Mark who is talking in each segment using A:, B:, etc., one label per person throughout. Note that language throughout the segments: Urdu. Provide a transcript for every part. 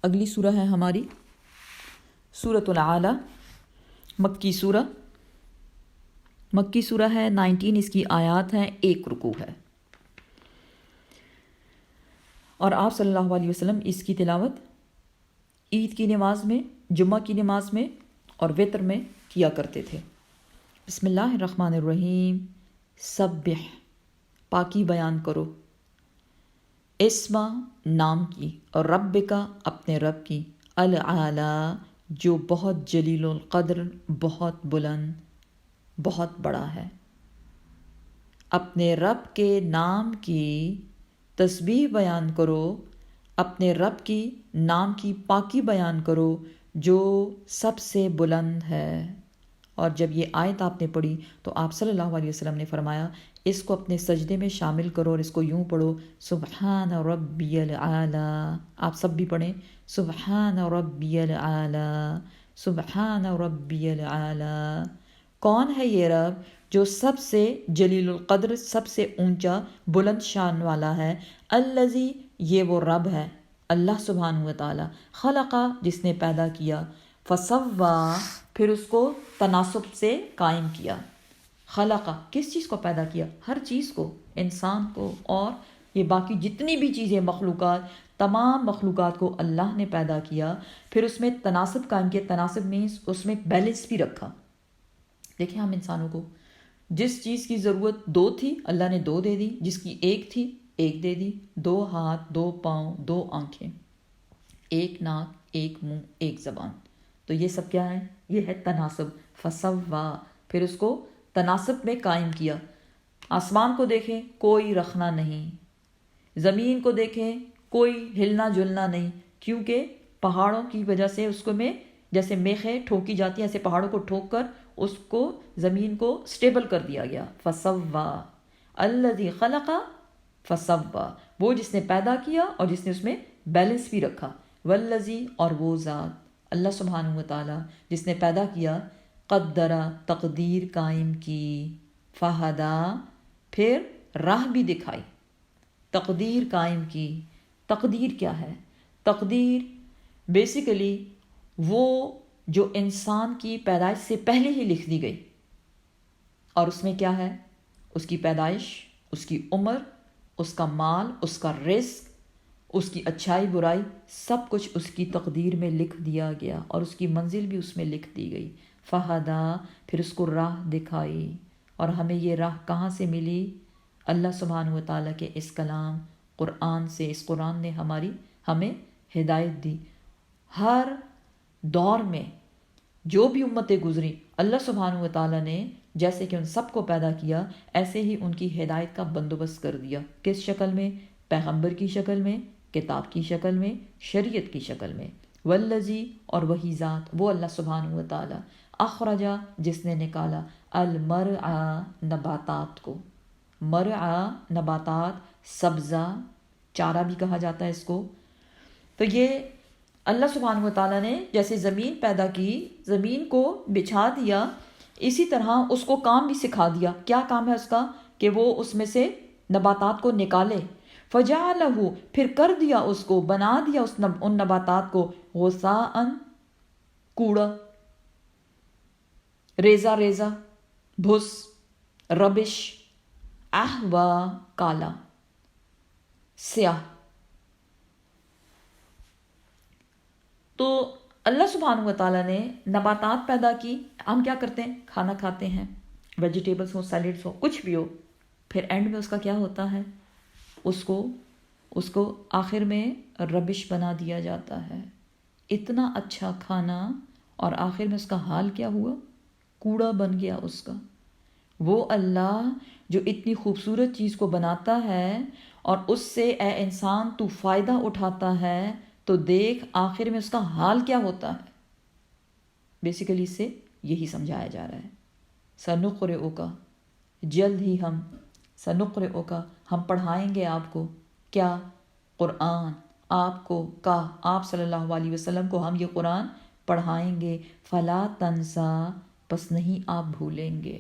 A: اگلی سورہ ہے ہماری سورۃ الاعلیٰ، مکی سورہ ہے 19، اس کی آیات ہیں، 1 رکوع ہے، اور آپ صلی اللہ علیہ وسلم اس کی تلاوت عید کی نماز میں، جمعہ کی نماز میں اور وتر میں کیا کرتے تھے۔ بسم اللہ الرحمن الرحیم۔ سبح، پاکی بیان کرو، اسما، نام کی، اور رب کا، اپنے رب کی، الاعلیٰ، جو بہت جلیل القدر، بہت بلند، بہت بڑا ہے۔ اپنے رب کے نام کی تسبیح بیان کرو، اپنے رب کی نام کی پاکی بیان کرو جو سب سے بلند ہے۔ اور جب یہ آیت آپ نے پڑھی تو آپ صلی اللہ علیہ وسلم نے فرمایا اس کو اپنے سجدے میں شامل کرو اور اس کو یوں پڑھو، سبحان ربی الاعلیٰ۔ آپ سب بھی پڑھیں، سبحان ربی الاعلیٰ، سبحان ربی الاعلیٰ۔ کون ہے یہ رب جو سب سے جلیل القدر، سب سے اونچا، بلند شان والا ہے؟ الذی، یہ وہ رب ہے، اللہ سبحانہ و تعالی، خلقہ، جس نے پیدا کیا، فسوا، پھر اس کو تناسب سے قائم کیا۔ خلقہ، کس چیز کو پیدا کیا؟ ہر چیز کو، انسان کو اور یہ باقی جتنی بھی چیزیں، مخلوقات، تمام مخلوقات کو اللہ نے پیدا کیا، پھر اس میں تناسب قائم کیا۔ تناسب مینس اس میں بیلنس بھی رکھا۔ دیکھیں ہم انسانوں کو جس چیز کی ضرورت 2 تھی اللہ نے 2 دے دی، جس کی 1 تھی 1 دے دی، 2 ہاتھ، 2 پاؤں، 2 آنکھیں، 1 ناک، 1 منہ، 1 زبان۔ تو یہ سب کیا ہے؟ یہ ہے تناسب۔ فسوا، پھر اس کو تناسب میں قائم کیا۔ آسمان کو دیکھیں، کوئی رخنا نہیں، زمین کو دیکھیں، کوئی ہلنا جلنا نہیں، کیونکہ پہاڑوں کی وجہ سے اس کو میں جیسے میخیں ٹھوکی جاتی ہیں، ایسے پہاڑوں کو ٹھوک کر اس کو زمین کو سٹیبل کر دیا گیا۔ فسوا، الذی خلق فسوا، وہ جس نے پیدا کیا اور جس نے اس میں بیلنس بھی رکھا۔ والذی، اور وہ ذات، اللہ سبحانہ و تعالی، جس نے پیدا کیا، قدرہ، تقدیر قائم کی، فہدا، پھر راہ بھی دکھائی، تقدیر قائم کی۔ تقدیر کیا ہے؟ تقدیر بیسیکلی وہ جو انسان کی پیدائش سے پہلے ہی لکھ دی گئی، اور اس میں کیا ہے؟ اس کی پیدائش، اس کی عمر، اس کا مال، اس کا رزق، اس کی اچھائی برائی، سب کچھ اس کی تقدیر میں لکھ دیا گیا، اور اس کی منزل بھی اس میں لکھ دی گئی۔ فہدا، پھر اس کو راہ دکھائی۔ اور ہمیں یہ راہ کہاں سے ملی؟ اللہ سبحانہ و تعالیٰ کے اس کلام قرآن سے۔ اس قرآن نے ہمیں ہدایت دی۔ ہر دور میں جو بھی امتیں گزری، اللہ سبحانہ و تعالیٰ نے جیسے کہ ان سب کو پیدا کیا، ایسے ہی ان کی ہدایت کا بندوبست کر دیا۔ کس شکل میں؟ پیغمبر کی شکل میں، کتاب کی شکل میں، شریعت کی شکل میں۔ والذی، اور وہی ذات، وہ اللہ سبحانہ و تعالیٰ، اخرجا، جس نے نکالا، المرعا، نباتات کو۔ مرعا، نباتات، سبزہ، چارہ بھی کہا جاتا ہے اس کو۔ تو یہ اللہ سبحانہ و تعالیٰ نے جیسے زمین پیدا کی، زمین کو بچھا دیا، اسی طرح اس کو کام بھی سکھا دیا۔ کیا کام ہے اس کا؟ کہ وہ اس میں سے نباتات کو نکالے۔ فجعلہ، پھر کر دیا اس کو، بنا دیا ان نباتات کو، غثاء، کوڑا، ریزہ ریزہ، بھس، ربش، احوا، کالا، سیاہ۔ تو اللہ سبحانہ و تعالیٰ نے نباتات پیدا کی۔ ہم کیا کرتے ہیں؟ کھانا کھاتے ہیں، ویجیٹیبلز ہو، سیلیڈز ہو، کچھ بھی ہو، پھر اینڈ میں اس کا کیا ہوتا ہے؟ اس کو آخر میں ربش بنا دیا جاتا ہے۔ اتنا اچھا کھانا اور آخر میں اس کا حال کیا ہوا؟ کوڑا بن گیا اس کا۔ وہ اللہ جو اتنی خوبصورت چیز کو بناتا ہے اور اس سے اے انسان تو فائدہ اٹھاتا ہے، تو دیکھ آخر میں اس کا حال کیا ہوتا ہے۔ بیسیکلی اس سے یہی سمجھایا جا رہا ہے، سنقرئک، جلد ہی ہم، سنقرئک، ہم پڑھائیں گے آپ کو، کیا؟ قرآن، آپ کو، آپ صلی اللہ علیہ وسلم کو ہم یہ قرآن پڑھائیں گے، فلا تنسا، پس نہیں آپ بھولیں گے۔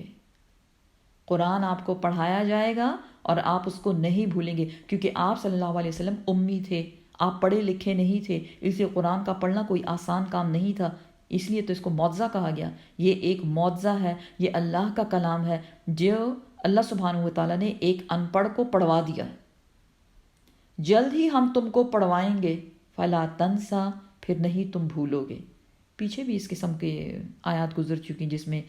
A: قرآن آپ کو پڑھایا جائے گا اور آپ اس کو نہیں بھولیں گے، کیونکہ آپ صلی اللہ علیہ وسلم امی تھے، آپ پڑھے لکھے نہیں تھے، اس لیے قرآن کا پڑھنا کوئی آسان کام نہیں تھا، اس لیے تو اس کو معجزہ کہا گیا۔ یہ ایک معجزہ ہے، یہ اللہ کا کلام ہے جو اللہ سبحانہ و تعالیٰ نے ایک ان پڑھ کو پڑھوا دیا۔ جلد ہی ہم تم کو پڑھوائیں گے، فلا تنسا، پھر نہیں تم بھولو گے۔ پیچھے بھی اس قسم کے آیات گزر چکی جس میں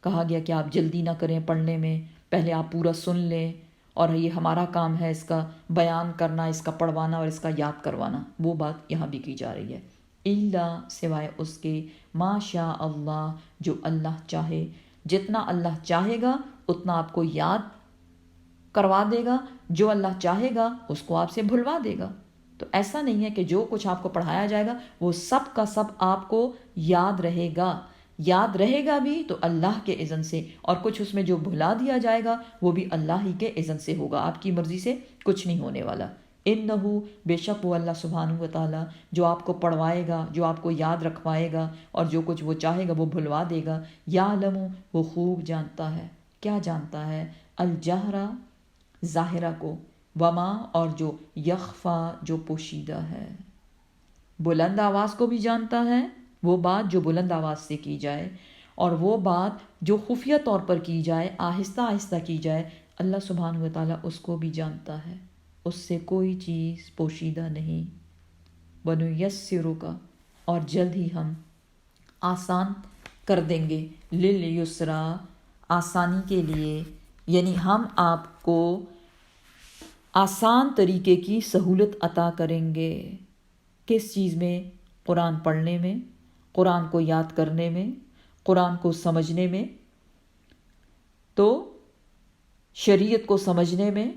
A: کہا گیا کہ آپ جلدی نہ کریں پڑھنے میں، پہلے آپ پورا سن لیں، اور یہ ہمارا کام ہے اس کا بیان کرنا، اس کا پڑھوانا اور اس کا یاد کروانا۔ وہ بات یہاں بھی کی جا رہی ہے۔ الا، سوائے اس کے، ما شاء اللہ، جو اللہ چاہے، جتنا اللہ چاہے گا اتنا آپ کو یاد کروا دے گا، جو اللہ چاہے گا اس کو آپ سے بھلوا دے گا۔ تو ایسا نہیں ہے کہ جو کچھ آپ کو پڑھایا جائے گا وہ سب کا سب آپ کو یاد رہے گا، یاد رہے گا بھی تو اللہ کے اذن سے، اور کچھ اس میں جو بھلا دیا جائے گا وہ بھی اللہ ہی کے اذن سے ہوگا، آپ کی مرضی سے کچھ نہیں ہونے والا۔ انہو، بے شک وہ اللہ سبحانہ و تعالیٰ جو آپ کو پڑھوائے گا، جو آپ کو یاد رکھوائے گا، اور جو کچھ وہ چاہے گا وہ بھلوا دے گا۔ یعلم، وہ خوب جانتا ہے، کیا جانتا ہے؟ الجہرہ، ظاہرہ کو، وما، اور جو یخفا، جو پوشیدہ ہے۔ بلند آواز کو بھی جانتا ہے، وہ بات جو بلند آواز سے کی جائے، اور وہ بات جو خفیہ طور پر کی جائے، آہستہ آہستہ کی جائے، اللہ سبحانہ و تعالیٰ اس کو بھی جانتا ہے، اس سے کوئی چیز پوشیدہ نہیں۔ وَنُيَسِّرُكَ، اور جلد ہی ہم آسان کر دیں گے، لِلْيُسْرَا، آسانی کے لیے، یعنی ہم آپ کو آسان طریقے کی سہولت عطا کریں گے۔ کس چیز میں؟ قرآن پڑھنے میں، قرآن کو یاد کرنے میں، قرآن کو سمجھنے میں، تو شریعت کو سمجھنے میں۔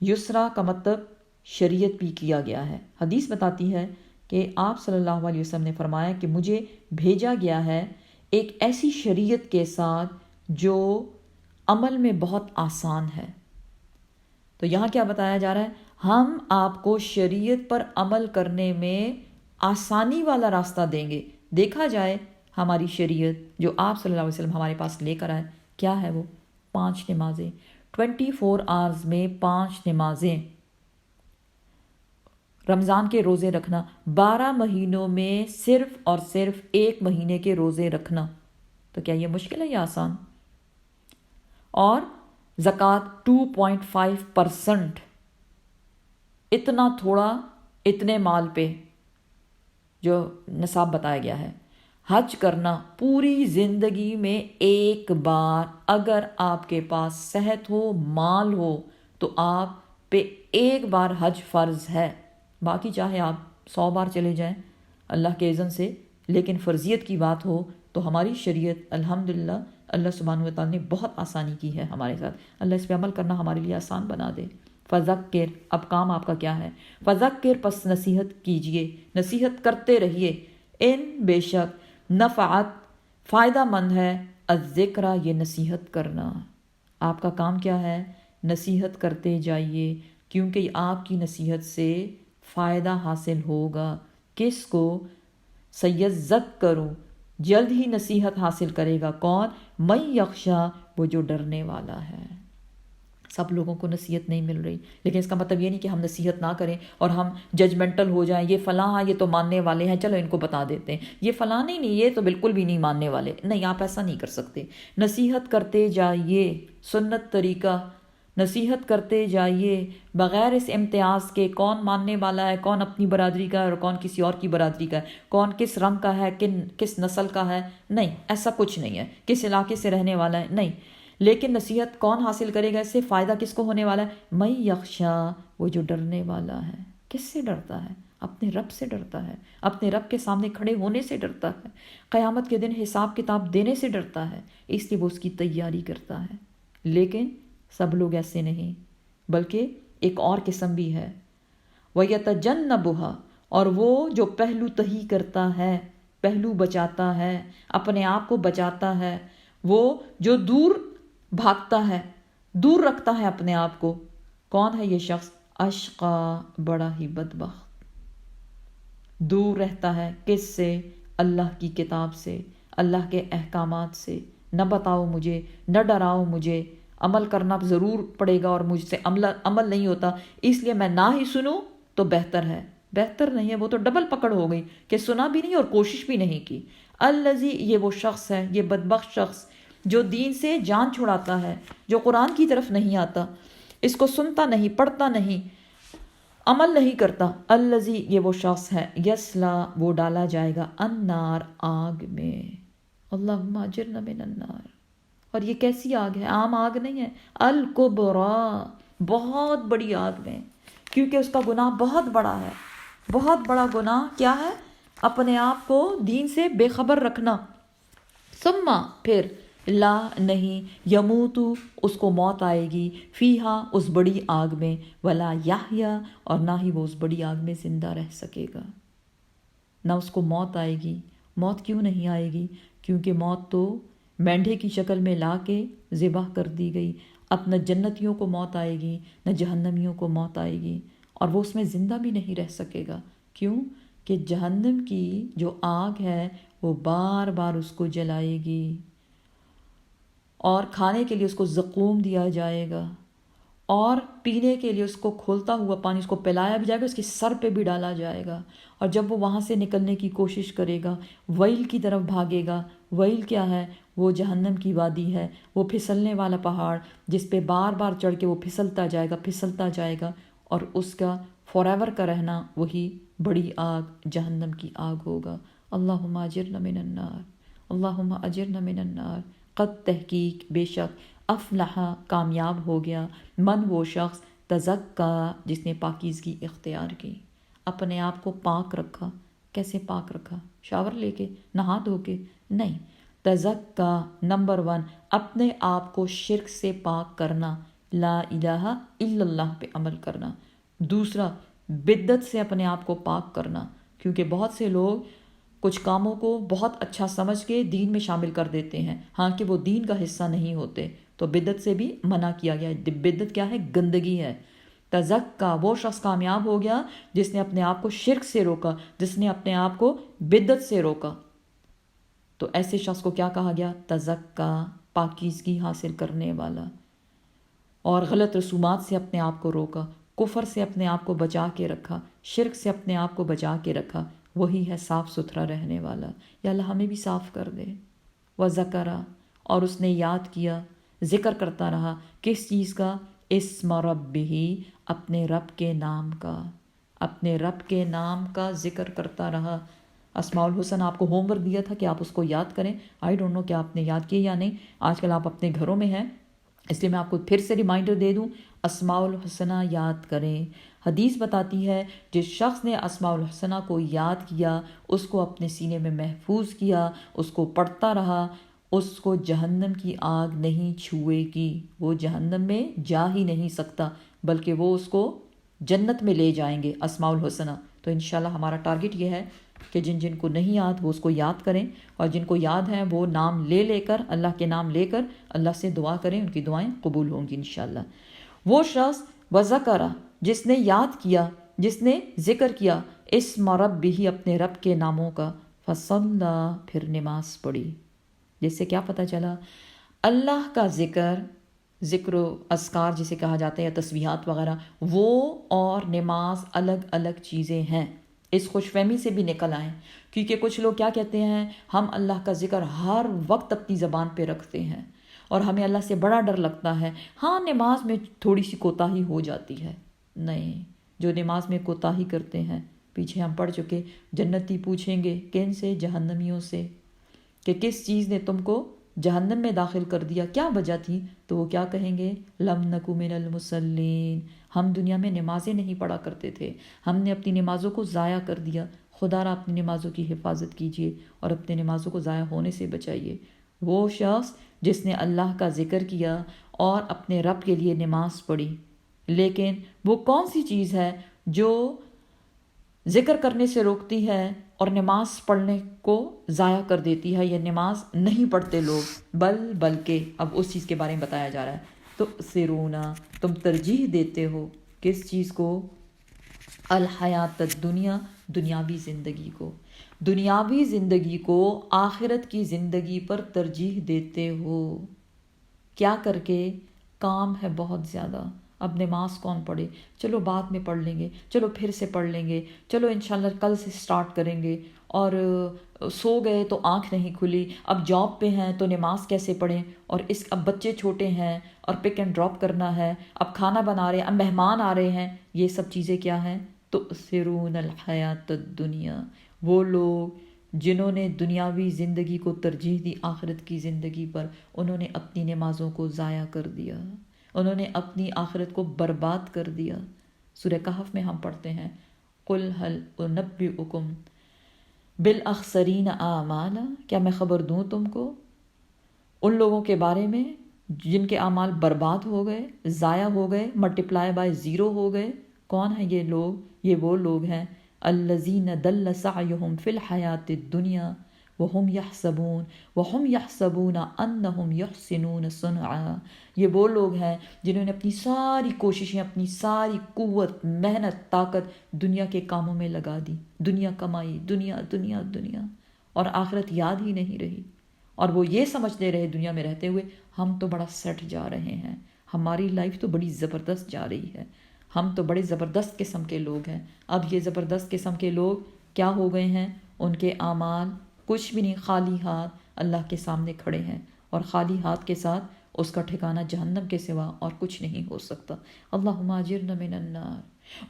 A: یسرا کا مطلب شریعت بھی کیا گیا ہے۔ حدیث بتاتی ہے کہ آپ صلی اللہ علیہ وسلم نے فرمایا کہ مجھے بھیجا گیا ہے ایک ایسی شریعت کے ساتھ جو عمل میں بہت آسان ہے۔ تو یہاں کیا بتایا جا رہا ہے؟ ہم آپ کو شریعت پر عمل کرنے میں آسانی والا راستہ دیں گے۔ دیکھا جائے ہماری شریعت جو آپ صلی اللہ علیہ وسلم ہمارے پاس لے کر آئے، کیا ہے وہ؟ 5 نمازیں، 24 آورز میں 5 نمازیں، رمضان کے روزے رکھنا، 12 مہینوں میں صرف اور صرف 1 مہینے کے روزے رکھنا۔ تو کیا یہ مشکل ہے یا آسان؟ اور زکوٰۃ 2.5%، اتنا تھوڑا اتنے مال پہ جو نصاب بتایا گیا ہے۔ حج کرنا پوری زندگی میں ایک بار، اگر آپ کے پاس صحت ہو، مال ہو، تو آپ پہ ایک بار حج فرض ہے۔ باقی چاہے آپ 100 بار چلے جائیں اللہ کے اذن سے، لیکن فرضیت کی بات ہو تو ہماری شریعت الحمدللہ اللہ سبحانہ و تعالیٰ نے بہت آسانی کی ہے ہمارے ساتھ۔ اللہ اس پہ عمل کرنا ہمارے لیے آسان بنا دے۔ فذکر، اب کام آپ کا کیا ہے؟ فذکر، پس نصیحت کیجئے، نصیحت کرتے رہیے۔ ان، بے شک، نفعت، فائدہ مند ہے، الذکرہ، یہ نصیحت کرنا۔ آپ کا کام کیا ہے؟ نصیحت کرتے جائیے، کیونکہ آپ کی نصیحت سے فائدہ حاصل ہوگا۔ کس کو؟ سیذکر، جلد ہی نصیحت حاصل کرے گا۔ کون؟ من یخشا، وہ جو ڈرنے والا ہے۔ سب لوگوں کو نصیحت نہیں مل رہی، لیکن اس کا مطلب یہ نہیں کہ ہم نصیحت نہ کریں اور ہم ججمنٹل ہو جائیں، یہ فلاں، یہ تو ماننے والے ہیں، چلو ان کو بتا دیتے ہیں، یہ فلاں نہیں، یہ تو بالکل بھی نہیں ماننے والے۔ نہیں، آپ ایسا نہیں کر سکتے۔ نصیحت کرتے جائیے، سنت طریقہ، نصیحت کرتے جائیے بغیر اس امتیاز کے کون ماننے والا ہے، کون اپنی برادری کا ہے اور کون کسی اور کی برادری کا ہے، کون کس رنگ کا ہے، کس نسل کا ہے۔ نہیں، ایسا کچھ نہیں ہے۔ کس علاقے سے رہنے والا ہے، نہیں۔ لیکن نصیحت کون حاصل کرے گا؟ اس سے فائدہ کس کو ہونے والا ہے؟ من یخشا، وہ جو ڈرنے والا ہے۔ کس سے ڈرتا ہے؟ اپنے رب سے ڈرتا ہے، اپنے رب کے سامنے کھڑے ہونے سے ڈرتا ہے، قیامت کے دن حساب کتاب دینے سے ڈرتا ہے، اس لیے وہ اس کی تیاری کرتا ہے۔ لیکن سب لوگ ایسے نہیں، بلکہ ایک اور قسم بھی ہے۔ وَيَتَجَنَّبُهَا، اور وہ جو پہلو تہی کرتا ہے، پہلو بچاتا ہے، اپنے آپ کو بچاتا ہے، وہ جو دور بھاگتا ہے، دور رکھتا ہے اپنے آپ کو۔ کون ہے یہ شخص؟ اشقا، بڑا ہی بدبخت، دور رہتا ہے کس سے؟ اللہ کی کتاب سے، اللہ کے احکامات سے۔ نہ بتاؤ مجھے، نہ ڈراؤ مجھے، عمل کرنا ضرور پڑے گا اور مجھ سے عمل نہیں ہوتا، اس لیے میں نہ ہی سنوں تو بہتر ہے، بہتر نہیں ہے، وہ تو ڈبل پکڑ ہو گئی کہ سنا بھی نہیں اور کوشش بھی نہیں کی۔ الذی، یہ وہ شخص ہے، یہ بدبخت شخص جو دین سے جان چھڑاتا ہے، جو قرآن کی طرف نہیں آتا، اس کو سنتا نہیں، پڑھتا نہیں، عمل نہیں کرتا۔ الذی، یہ وہ شخص ہے، یسلا، وہ ڈالا جائے گا، النار، آگ میں۔ اللہم اجرنا من النار۔ اور یہ کیسی آگ ہے؟ عام آگ نہیں ہے، الکبریٰ، بہت بڑی آگ میں، کیونکہ اس کا گناہ بہت بڑا ہے۔ بہت بڑا گناہ کیا ہے؟ اپنے آپ کو دین سے بے خبر رکھنا۔ ثم، پھر، لا، نہیں، یموتو، اس کو موت آئے گی، فیہا، اس بڑی آگ میں، ولا یحیا، اور نہ ہی وہ اس بڑی آگ میں زندہ رہ سکے گا۔ نہ اس کو موت آئے گی۔ موت کیوں نہیں آئے گی؟ کیونکہ موت تو مینڈھے کی شکل میں لا کے ذبح کر دی گئی۔ اب نہ جنتیوں کو موت آئے گی، نہ جہنمیوں کو موت آئے گی، اور وہ اس میں زندہ بھی نہیں رہ سکے گا۔ کیوں؟ کہ جہنم کی جو آگ ہے وہ بار بار اس کو جلائے گی، اور کھانے کے لیے اس کو زقوم دیا جائے گا، اور پینے کے لیے اس کو کھولتا ہوا پانی اس کو پلایا بھی جائے گا، اس کے سر پہ بھی ڈالا جائے گا۔ اور جب وہ وہاں سے نکلنے کی کوشش کرے گا، ویل کی طرف بھاگے گا۔ ویل کیا ہے؟ وہ جہنم کی وادی ہے، وہ پھسلنے والا پہاڑ جس پہ بار بار چڑھ کے وہ پھسلتا جائے گا، اور اس کا فار ایور کا رہنا وہی بڑی آگ، جہنم کی آگ ہوگا۔ اللہم اجرنا من النار، اللہم اجرنا من النار۔ قد، تحقیق، بے شک، افلح، کامیاب ہو گیا، من، وہ شخص، تزکا، جس نے پاکیزگی اختیار کی، اپنے آپ کو پاک رکھا۔ کیسے پاک رکھا؟ شاور لے کے، نہا دھو کے؟ نہیں۔ تزکا، نمبر 1، اپنے آپ کو شرک سے پاک کرنا، لا الہ الا اللہ پہ عمل کرنا۔ دوسرا، بدعت سے اپنے آپ کو پاک کرنا، کیونکہ بہت سے لوگ کچھ کاموں کو بہت اچھا سمجھ کے دین میں شامل کر دیتے ہیں، ہاں کہ وہ دین کا حصہ نہیں ہوتے، تو بدعت سے بھی منع کیا گیا ہے۔ بدعت کیا ہے؟ گندگی ہے۔ تزکا، وہ شخص کامیاب ہو گیا جس نے اپنے آپ کو شرک سے روکا، جس نے اپنے آپ کو بدعت سے روکا۔ تو ایسے شخص کو کیا کہا گیا؟ تزکا، پاکیزگی حاصل کرنے والا، اور غلط رسومات سے اپنے آپ کو روکا، کفر سے اپنے آپ کو بچا کے رکھا، شرک سے اپنے آپ کو بچا کے رکھا، وہی ہے صاف ستھرا رہنے والا۔ یا اللہ ہمیں بھی صاف کر دے۔ وذکرہ، اور اس نے یاد کیا، ذکر کرتا رہا، کس چیز کا؟ اسم ربہ، اپنے رب کے نام کا، اپنے رب کے نام کا ذکر کرتا رہا۔ اسماء الحسن آپ کو ہوم ورک دیا تھا کہ آپ اس کو یاد کریں۔ آئی ڈونٹ نو کہ آپ نے یاد کیا یا نہیں۔ آج کل آپ اپنے گھروں میں ہیں، اس لیے میں آپ کو پھر سے ریمائنڈر دے دوں، اسماء الحسنہ یاد کریں۔ حدیث بتاتی ہے جس شخص نے اسماء الحسنہ کو یاد کیا، اس کو اپنے سینے میں محفوظ کیا، اس کو پڑھتا رہا، اس کو جہنم کی آگ نہیں چھوئے گی، وہ جہنم میں جا ہی نہیں سکتا، بلکہ وہ اس کو جنت میں لے جائیں گے اسماء الحسنہ۔ تو انشاءاللہ ہمارا ٹارگٹ یہ ہے کہ جن کو نہیں یاد وہ اس کو یاد کریں، اور جن کو یاد ہیں وہ نام لے کر، اللہ کے نام لے کر اللہ سے دعا کریں، ان کی دعائیں قبول ہوں گی انشاءاللہ۔ وہ شخص، وذکر، جس نے یاد کیا، جس نے ذکر کیا، اسم ربہ، اپنے رب کے ناموں کا، فصلی، پھر نماز پڑھی۔ جس سے کیا پتہ چلا؟ اللہ کا ذکر و اذکار جسے کہا جاتا ہے، یا تسبیحات وغیرہ، وہ اور نماز الگ الگ چیزیں ہیں۔ اس خوش فہمی سے بھی نکل آئیں، کیونکہ کچھ لوگ کیا کہتے ہیں، ہم اللہ کا ذکر ہر وقت اپنی زبان پہ رکھتے ہیں اور ہمیں اللہ سے بڑا ڈر لگتا ہے، ہاں نماز میں تھوڑی سی کوتاہی ہو جاتی ہے۔ نہیں، جو نماز میں کوتاہی کرتے ہیں، پیچھے ہم پڑھ چکے، جنتی پوچھیں گے کن سے؟ جہنمیوں سے، کہ کس چیز نے تم کو جہنم میں داخل کر دیا، کیا وجہ تھی؟ تو وہ کیا کہیں گے؟ لم نکو من المصلین، ہم دنیا میں نمازیں نہیں پڑھا کرتے تھے، ہم نے اپنی نمازوں کو ضائع کر دیا۔ خدا را اپنی نمازوں کی حفاظت کیجیے اور اپنے نمازوں کو ضائع ہونے سے بچائیے۔ وہ شخص جس نے اللہ کا ذکر کیا اور اپنے رب کے لیے نماز پڑھی، لیکن وہ کون سی چیز ہے جو ذکر کرنے سے روکتی ہے اور نماز پڑھنے کو ضائع کر دیتی ہے، یا نماز نہیں پڑھتے لوگ، بلکہ اب اس چیز کے بارے میں بتایا جا رہا ہے، تو سرونا، تم ترجیح دیتے ہو کس چیز کو؟ الحیات الدنیا، دنیاوی زندگی کو، دنیاوی زندگی کو آخرت کی زندگی پر ترجیح دیتے ہو۔ کیا کر کے؟ کام ہے بہت زیادہ، اب نماز کون پڑھے، چلو بعد میں پڑھ لیں گے، چلو پھر سے پڑھ لیں گے، چلو انشاءاللہ کل سے سٹارٹ کریں گے، اور سو گئے تو آنکھ نہیں کھلی، اب جاب پہ ہیں تو نماز کیسے پڑھیں، اور اب بچے چھوٹے ہیں اور پک اینڈ ڈراپ کرنا ہے، اب کھانا بنا رہے ہیں، اب مہمان آ رہے ہیں. یہ سب چیزیں کیا ہیں؟ تؤثرون الحیات الدنیا. وہ لوگ جنہوں نے دنیاوی زندگی کو ترجیح دی آخرت کی زندگی پر، انہوں نے اپنی نمازوں کو ضائع کر دیا، انہوں نے اپنی آخرت کو برباد کر دیا. سورہ کہف میں ہم پڑھتے ہیں قل هل انبئکم بالاخسرین اعمالا، کیا میں خبر دوں تم کو ان لوگوں کے بارے میں جن کے اعمال برباد ہو گئے، ضائع ہو گئے، ملٹیپلائی بائی 0 ہو گئے. کون ہیں یہ لوگ؟ یہ وہ لوگ ہیں الذین ضل سعیہم فی الحیاۃ الدنیا وہم یحسبون انہم یحسنون صنعا. یہ وہ لوگ ہیں جنہوں نے اپنی ساری کوششیں، اپنی ساری قوت، محنت، طاقت دنیا کے کاموں میں لگا دی، دنیا کمائی، دنیا دنیا دنیا، اور آخرت یاد ہی نہیں رہی. اور وہ یہ سمجھتے رہے دنیا میں رہتے ہوئے ہم تو بڑا سیٹ جا رہے ہیں، ہماری لائف تو بڑی زبردست جا رہی ہے، ہم تو بڑے زبردست قسم کے لوگ ہیں. اب یہ زبردست قسم کے لوگ کیا ہو گئے ہیں؟ ان کے اعمال کچھ بھی نہیں، خالی ہاتھ اللہ کے سامنے کھڑے ہیں، اور خالی ہاتھ کے ساتھ اس کا ٹھکانہ جہنم کے سوا اور کچھ نہیں ہو سکتا. اللہم اجرنا من النار.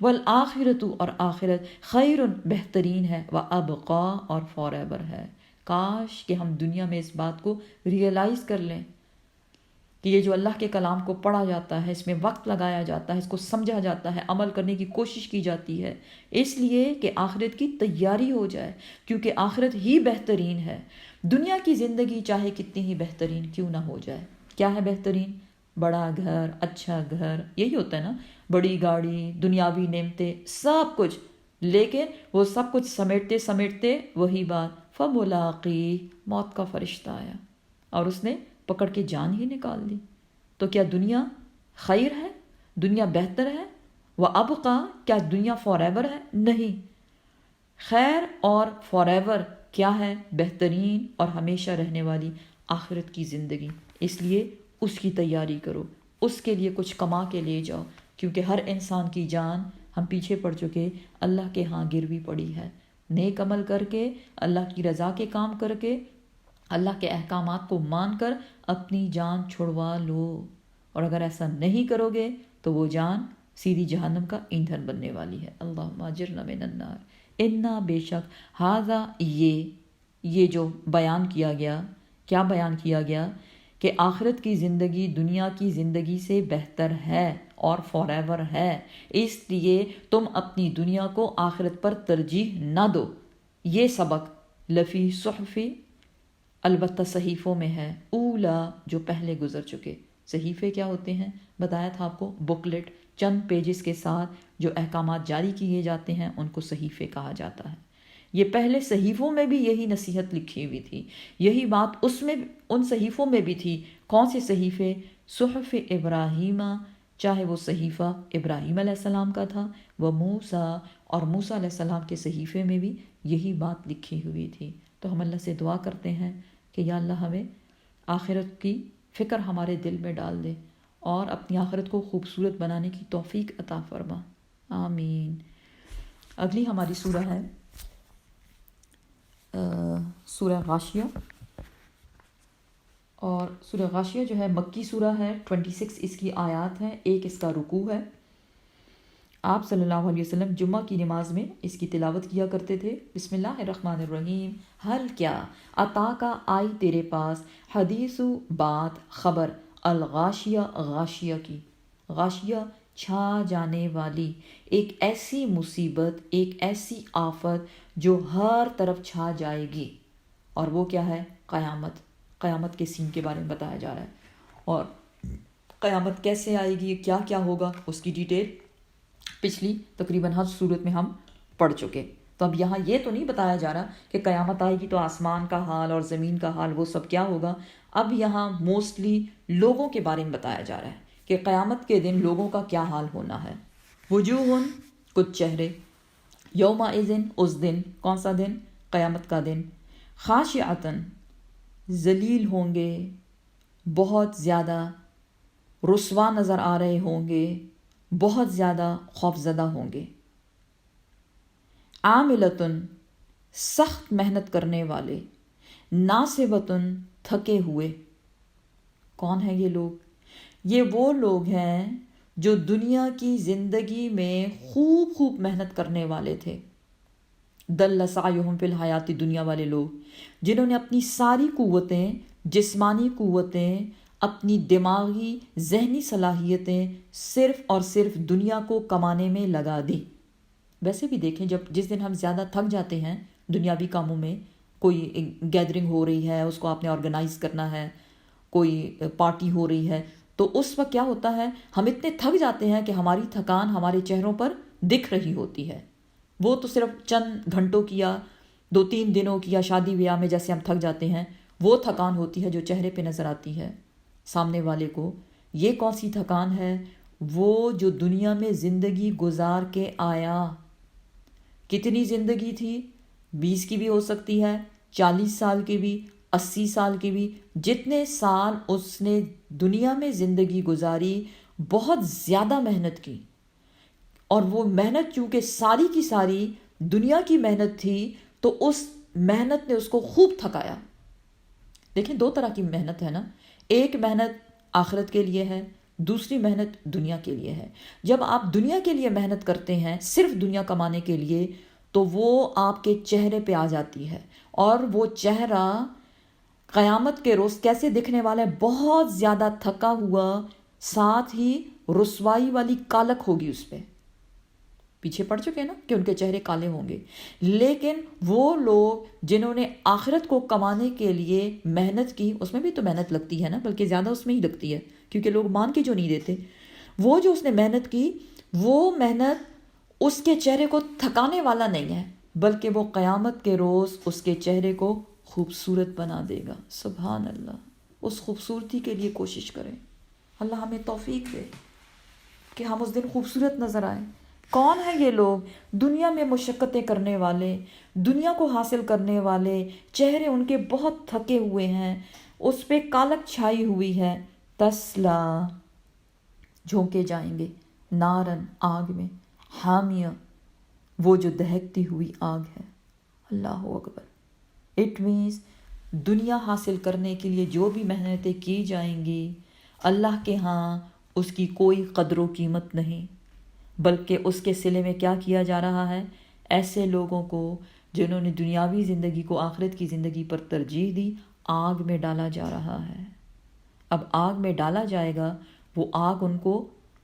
A: والآخرت، اور آخرت خیر، بہترین ہے، وابقا، اور فار ایور ہے. کاش کہ ہم دنیا میں اس بات کو ریئلائز کر لیں کہ یہ جو اللہ کے کلام کو پڑھا جاتا ہے، اس میں وقت لگایا جاتا ہے، اس کو سمجھا جاتا ہے، عمل کرنے کی کوشش کی جاتی ہے، اس لیے کہ آخرت کی تیاری ہو جائے، کیونکہ آخرت ہی بہترین ہے. دنیا کی زندگی چاہے کتنی ہی بہترین کیوں نہ ہو جائے. کیا ہے بہترین؟ بڑا گھر، اچھا گھر، یہی ہوتا ہے نا، بڑی گاڑی، دنیاوی نعمتیں، سب کچھ. لیکن وہ سب کچھ سمیٹتے سمیٹتے وہی بات فملاقی، موت کا فرشتہ آیا اور اس نے پکڑ کے جان ہی نکال دی. تو کیا دنیا خیر ہے؟ دنیا بہتر ہے؟ وابقا، کیا دنیا فار ایور ہے؟ نہیں. خیر اور فار ایور کیا ہے؟ بہترین اور ہمیشہ رہنے والی آخرت کی زندگی. اس لیے اس کی تیاری کرو، اس کے لیے کچھ کما کے لے جاؤ، کیونکہ ہر انسان کی جان، ہم پیچھے پڑ چکے، اللہ کے ہاں گروی پڑی ہے. نیک عمل کر کے، اللہ کی رضا کے کام کر کے، اللہ کے احکامات کو مان کر اپنی جان چھڑوا لو. اور اگر ایسا نہیں کرو گے تو وہ جان سیدھی جہنم کا ایندھن بننے والی ہے. اللہم اجرنا من النار. انا، بے شک، ہاذا، یہ جو بیان کیا گیا، کیا بیان کیا گیا؟ کہ آخرت کی زندگی دنیا کی زندگی سے بہتر ہے اور فار ایور ہے، اس لیے تم اپنی دنیا کو آخرت پر ترجیح نہ دو. یہ سبق لفی صحف، البتہ صحیفوں میں ہے، اولا، جو پہلے گزر چکے. صحیفے کیا ہوتے ہیں؟ بتایا تھا آپ کو، بکلیٹ، چند پیجز کے ساتھ جو احکامات جاری کیے جاتے ہیں ان کو صحیفے کہا جاتا ہے. یہ پہلے صحیفوں میں بھی یہی نصیحت لکھی ہوئی تھی، یہی بات اس میں، ان صحیفوں میں بھی تھی. کون سے صحیفے؟ صحف ابراہیم، چاہے وہ صحیفہ ابراہیم علیہ السلام کا تھا، وہ موسیٰ، اور موسیٰ علیہ السلام کے صحیفے میں بھی یہی بات لکھی ہوئی تھی. تو ہم اللہ سے دعا کرتے ہیں کہ یا اللہ ہمیں آخرت کی فکر ہمارے دل میں ڈال دے اور اپنی آخرت کو خوبصورت بنانے کی توفیق عطا فرما. آمین. اگلی ہماری سورہ ہے سورہ غاشیہ، اور سورہ غاشیہ جو ہے مکی سورہ ہے، 26 اس کی آیات ہیں، 1 اس کا رکوع ہے. آپ صلی اللہ علیہ وسلم جمعہ کی نماز میں اس کی تلاوت کیا کرتے تھے. بسم اللہ الرحمن الرحیم. حل کیا عطا کا آئی تیرے پاس، حدیث بات، خبر، الغاشیہ، غاشیہ کی. غاشیہ چھا جانے والی، ایک ایسی مصیبت، ایک ایسی آفت جو ہر طرف چھا جائے گی. اور وہ کیا ہے؟ قیامت. قیامت کے سین کے بارے میں بتایا جا رہا ہے، اور قیامت کیسے آئے گی، کیا کیا ہوگا، اس کی ڈیٹیل پچھلی تقریباً ہر صورت میں ہم پڑھ چکے. تو اب یہاں یہ تو نہیں بتایا جا رہا کہ قیامت آئے گی تو آسمان کا حال اور زمین کا حال وہ سب کیا ہوگا. اب یہاں موسٹلی لوگوں کے بارے میں بتایا جا رہا ہے کہ قیامت کے دن لوگوں کا کیا حال ہونا ہے. وجوہ، کچھ چہرے، یومئذ، اس دن، کون سا دن؟ قیامت کا دن. خاشعۃ، ذلیل ہوں گے، بہت زیادہ رسوا نظر آ رہے ہوں گے، بہت زیادہ خوفزدہ ہوں گے۔ عاملتن سخت محنت کرنے والے، ناصبتن تھکے ہوئے۔ کون ہیں یہ لوگ؟ یہ وہ لوگ ہیں جو دنیا کی زندگی میں خوب محنت کرنے والے تھے۔ دل سعیہم فی الحیات دنیا والے لوگ جنہوں نے اپنی ساری قوتیں، جسمانی قوتیں، اپنی دماغی ذہنی صلاحیتیں صرف اور صرف دنیا کو کمانے میں لگا دی۔ ویسے بھی دیکھیں، جس دن ہم زیادہ تھک جاتے ہیں دنیاوی کاموں میں، کوئی گیدرنگ ہو رہی ہے، اس کو آپ نے آرگنائز کرنا ہے، کوئی پارٹی ہو رہی ہے، تو اس وقت کیا ہوتا ہے، ہم اتنے تھک جاتے ہیں کہ ہماری تھکان ہمارے چہروں پر دکھ رہی ہوتی ہے۔ وہ تو صرف چند گھنٹوں کی یا 2-3 دنوں کی، یا شادی بیاہ میں جیسے ہم تھک جاتے ہیں، وہ تھکان ہوتی ہے جو چہرے پہ نظر آتی ہے سامنے والے کو۔ یہ کون سی تھکان ہے؟ وہ جو دنیا میں زندگی گزار کے آیا۔ کتنی زندگی تھی؟ 20 کی بھی ہو سکتی ہے، 40 سال کی بھی، 80 سال کی بھی۔ جتنے سال اس نے دنیا میں زندگی گزاری، بہت زیادہ محنت کی، اور وہ محنت چونکہ ساری کی ساری دنیا کی محنت تھی تو اس محنت نے اس کو خوب تھکایا۔ دیکھیں، 2 طرح کی محنت ہے نا، ایک محنت آخرت کے لیے ہے، دوسری محنت دنیا کے لیے ہے۔ جب آپ دنیا کے لیے محنت کرتے ہیں، صرف دنیا کمانے کے لیے، تو وہ آپ کے چہرے پہ آ جاتی ہے، اور وہ چہرہ قیامت کے روز کیسے دکھنے والا ہے؟ بہت زیادہ تھکا ہوا، ساتھ ہی رسوائی والی کالک ہوگی اس پہ۔ پیچھے پڑ چکے نا کہ ان کے چہرے کالے ہوں گے۔ لیکن وہ لوگ جنہوں نے آخرت کو کمانے کے لیے محنت کی، اس میں بھی تو محنت لگتی ہے نا، بلکہ زیادہ اس میں ہی لگتی ہے، کیونکہ لوگ مان کے جو نہیں دیتے، وہ جو اس نے محنت کی، وہ محنت اس کے چہرے کو تھکانے والا نہیں ہے، بلکہ وہ قیامت کے روز اس کے چہرے کو خوبصورت بنا دے گا۔ سبحان اللہ۔ اس خوبصورتی کے لیے کوشش کریں، اللہ ہمیں توفیق دے کہ ہم اس دن خوبصورت نظر آئیں۔ کون ہیں یہ لوگ؟ دنیا میں مشقتیں کرنے والے، دنیا کو حاصل کرنے والے، چہرے ان کے بہت تھکے ہوئے ہیں، اس پہ کالک چھائی ہوئی ہے۔ تسلا، جھونکے جائیں گے، نارن، آگ میں، حامیہ، وہ جو دہکتی ہوئی آگ ہے۔ اللہ اکبر۔ اٹ مینس دنیا حاصل کرنے کے لیے جو بھی محنتیں کی جائیں گی، اللہ کے ہاں اس کی کوئی قدر و قیمت نہیں، بلکہ اس کے صلے میں کیا کیا جا رہا ہے؟ ایسے لوگوں کو جنہوں نے دنیاوی زندگی کو آخرت کی زندگی پر ترجیح دی، آگ میں ڈالا جا رہا ہے۔ اب آگ میں ڈالا جائے گا، وہ آگ ان کو